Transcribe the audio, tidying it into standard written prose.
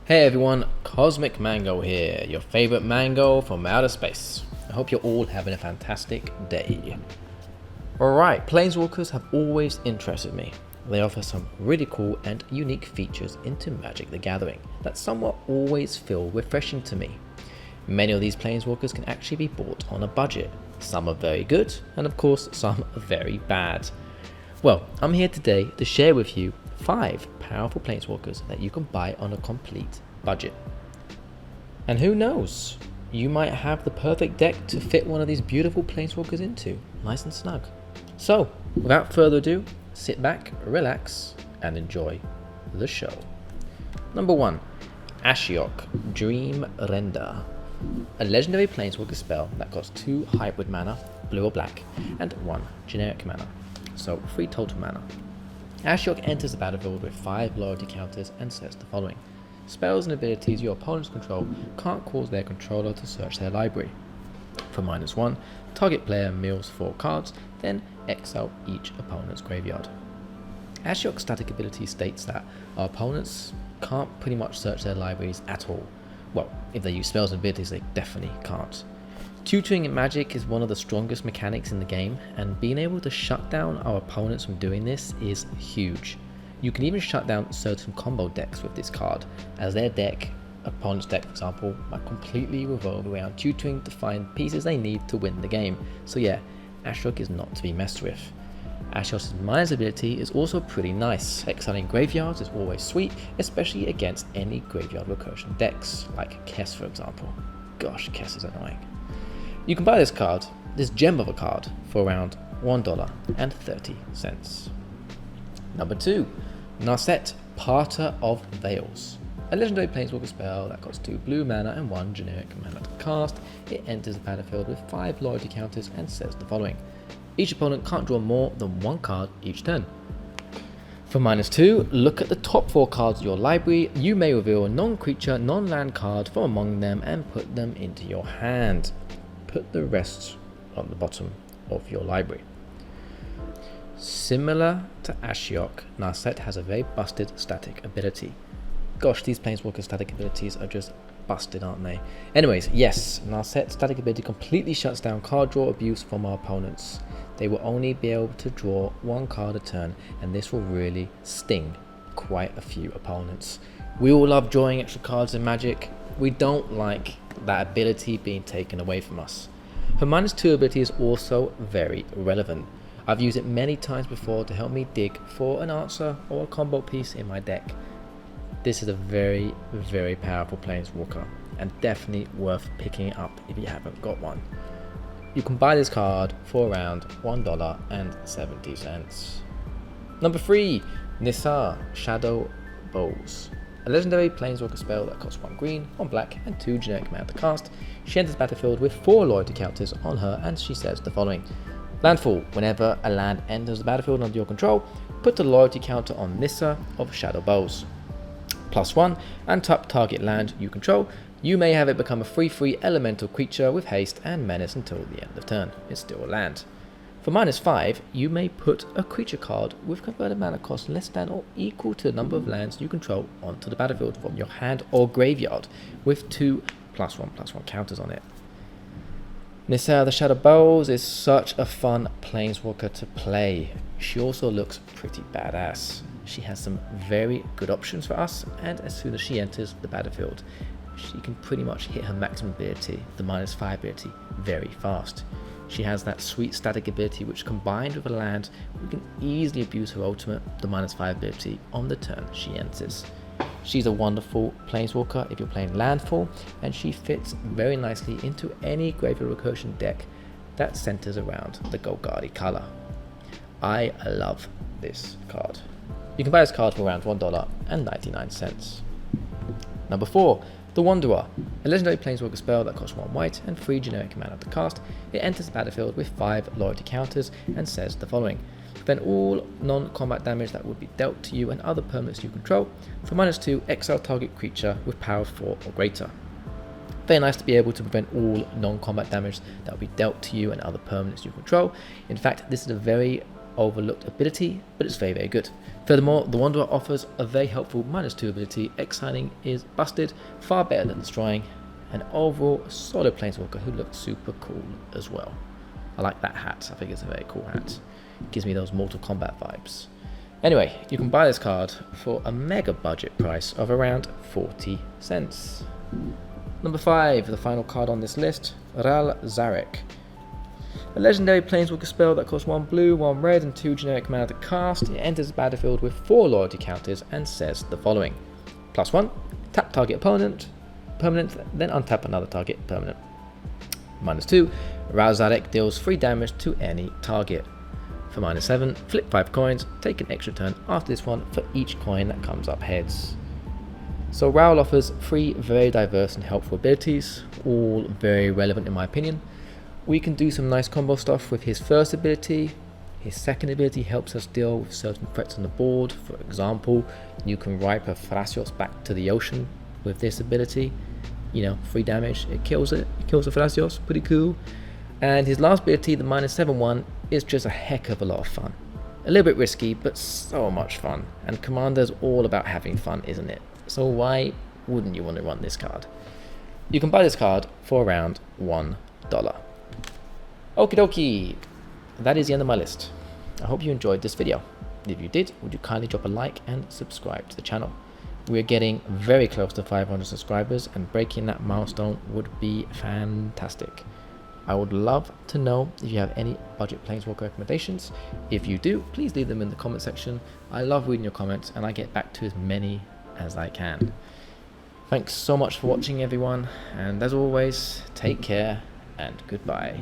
Hey everyone, Cosmic Mango here, your favorite mango from outer space. I hope you're all having a fantastic day. Alright, Planeswalkers have always interested me. They offer some really cool and unique features into Magic the Gathering that somewhat always feel refreshing to me. Many of these Planeswalkers can actually be bought on a budget. Some are very good, and of course some are very bad. Well, I'm here today to share with you 5 powerful Planeswalkers that you can buy on a complete budget. And who knows, you might have the perfect deck to fit one of these beautiful Planeswalkers into, nice and snug. So, without further ado, sit back, relax, and enjoy the show. Number 1, Ashiok, Dream Render. A legendary Planeswalker spell that costs 2 hybrid mana, blue or black, and 1 generic mana, so 3 total mana. Ashiok enters the battlefield with 5 loyalty counters and says the following: spells and abilities your opponents control can't cause their controller to search their library. For -1, target player mills 4 cards, then exile each opponent's graveyard. Ashiok's static ability states that our opponents can't pretty much search their libraries at all. Well, if they use spells and abilities, they definitely can't. Tutoring in Magic is one of the strongest mechanics in the game, and being able to shut down our opponents from doing this is huge. You can even shut down certain combo decks with this card, as their opponent's deck for example, might completely revolve around tutoring to find pieces they need to win the game. So yeah, Ashrock is not to be messed with. Ashiok's minus ability is also pretty nice. Exiling graveyards is always sweet, especially against any graveyard recursion decks, like Kess for example. Gosh, Kess is annoying. You can buy this card, this gem of a card, for around $1.30. Number 2, Narset, Parter of Veils. A legendary Planeswalker spell that costs 2 blue mana and 1 generic mana to cast. It enters the battlefield with 5 loyalty counters and says the following: each opponent can't draw more than 1 card each turn. For -2, look at the top 4 cards of your library. You may reveal a non-creature, non-land card from among them and put them into your hand. Put the rest on the bottom of your library. Similar to Ashiok, Narset has a very busted static ability. Gosh, these Planeswalker static abilities are just busted, aren't they? Anyways, yes, Narset's static ability completely shuts down card draw abuse from our opponents. They will only be able to draw 1 card a turn, and this will really sting quite a few opponents. We all love drawing extra cards in Magic. We don't like that ability being taken away from us. Her -2 ability is also very relevant. I've used it many times before to help me dig for an answer or a combo piece in my deck. This is a very, very powerful Planeswalker, and definitely worth picking it up if you haven't got one. You can buy this card for around $1.70. Number 3, Nissa, Shadow Boughs. A legendary Planeswalker spell that costs 1 green, 1 black, and 2 generic mana to cast. She enters the battlefield with 4 loyalty counters on her, and she says the following: landfall, whenever a land enters the battlefield under your control, put a loyalty counter on Nissa of Shadow Boughs. +1, untap target land you control. You may have it become a 3/3 elemental creature with haste and menace until the end of turn. It's still a land. For -5, you may put a creature card with converted mana cost less than or equal to the number of lands you control onto the battlefield from your hand or graveyard, with 2 +1/+1 counters on it. Nissa the Shadow Boughs is such a fun Planeswalker to play. She also looks pretty badass. She has some very good options for us, and as soon as she enters the battlefield, she can pretty much hit her maximum ability, the -5 ability, very fast. She has that sweet static ability which, combined with a land, we can easily abuse her ultimate, the -5 ability, on the turn she enters. She's a wonderful Planeswalker if you're playing landfall, and she fits very nicely into any graveyard recursion deck that centers around the Golgari color. I love this card. You can buy this card for around $1.99. Number 4, the Wanderer, a legendary Planeswalker spell that costs 1 white and 3 generic mana to cast. It enters the battlefield with 5 loyalty counters and says the following: prevent all non-combat damage that would be dealt to you and other permanents you control. For -2, exile target creature with power 4 or greater. Very nice to be able to prevent all non-combat damage that will be dealt to you and other permanents you control. In fact, this is a very overlooked ability, but it's very, very good. Furthermore, the Wanderer offers a very helpful -2 ability. Exiling is busted, far better than destroying, and overall a solid Planeswalker who looks super cool as well. I like that hat, I think it's a very cool hat. Gives me those Mortal Kombat vibes. Anyway, you can buy this card for a mega budget price of around 40 cents. Number 5, the final card on this list, Ral Zarek. A legendary Planeswalker spell that costs 1 blue, 1 red, and 2 generic mana to cast. It enters the battlefield with 4 loyalty counters and says the following. +1, tap target opponent, permanent, then untap another target, permanent. -2, Ral Zarek deals 3 damage to any target. For -7, flip 5 coins, take an extra turn after this one for each coin that comes up heads. So Ral offers 3 very diverse and helpful abilities, all very relevant in my opinion. We can do some nice combo stuff with his first ability. His second ability helps us deal with certain threats on the board. For example, you can ripe a Thrasios back to the ocean with this ability. 3 damage, it kills the Thrasios, pretty cool. And his last ability, the -7 one, is just a heck of a lot of fun. A little bit risky, but so much fun. And Commander's all about having fun, isn't it? So why wouldn't you want to run this card? You can buy this card for around $1. Okie dokie, that is the end of my list. I hope you enjoyed this video. If you did, would you kindly drop a like and subscribe to the channel? We're getting very close to 500 subscribers, and breaking that milestone would be fantastic. I would love to know if you have any budget Planeswalker recommendations. If you do, please leave them in the comment section. I love reading your comments and I get back to as many as I can. Thanks so much for watching everyone, and as always, take care and goodbye.